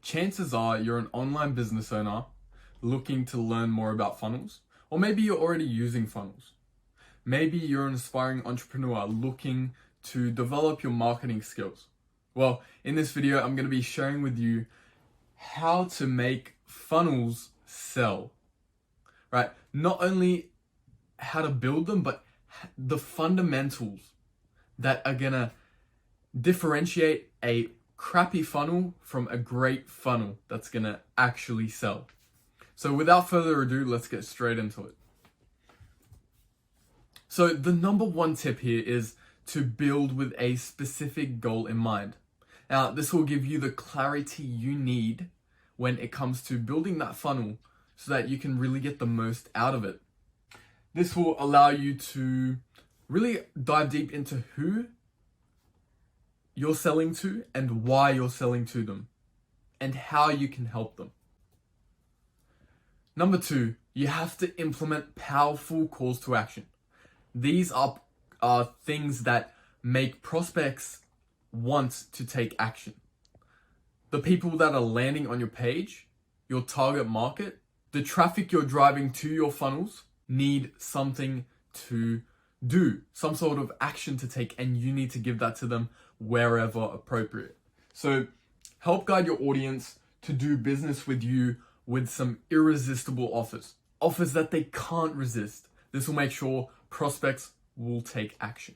chances are you're an online business owner looking to learn more about funnels, or maybe you're already using funnels. Maybe you're an aspiring entrepreneur looking to develop your marketing skills. Well, in this video, I'm going to be sharing with you how to make funnels sell, right? Not only how to build them, but the fundamentals that are going to differentiate a crappy funnel from a great funnel that's going to actually sell. So without further ado, let's get straight into it. So the number one tip here is to build with a specific goal in mind. Now, this will give you the clarity you need when it comes to building that funnel so that you can really get the most out of it. This will allow you to really dive deep into who you're selling to and why you're selling to them and how you can help them. Number two, you have to implement powerful calls to action. These are things that make prospects want to take action. The people that are landing on your page, your target market, the traffic you're driving to your funnels need something to do, some sort of action to take, and you need to give that to them wherever appropriate. So help guide your audience to do business with you with some irresistible offers that they can't resist. This will make sure prospects will take action.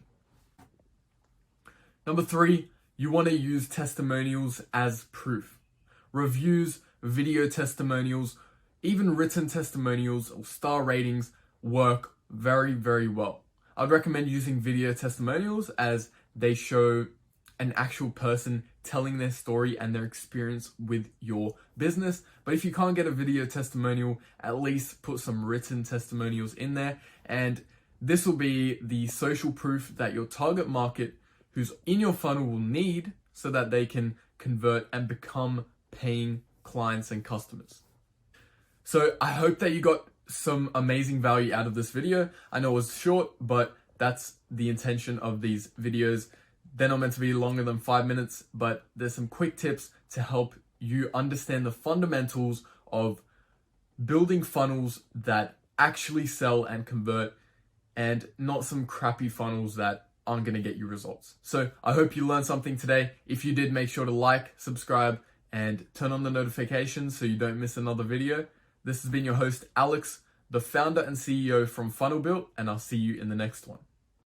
Number three, you want to use testimonials as proof. Reviews, video testimonials, even written testimonials or star ratings work very, very well. I'd recommend using video testimonials as they show an actual person telling their story and their experience with your business. But if you can't get a video testimonial, at least put some written testimonials in there. And this will be the social proof that your target market who's in your funnel will need so that they can convert and become paying clients and customers. So I hope that you got some amazing value out of this video. I know it was short, but that's the intention of these videos. They're not meant to be longer than 5 minutes, but there's some quick tips to help you understand the fundamentals of building funnels that actually sell and convert, and not some crappy funnels that aren't going to get you results. So I hope you learned something today. If you did, make sure to like, subscribe, and turn on the notifications so you don't miss another video. This has been your host, Alex, the founder and CEO from Funnel Built, and I'll see you in the next one.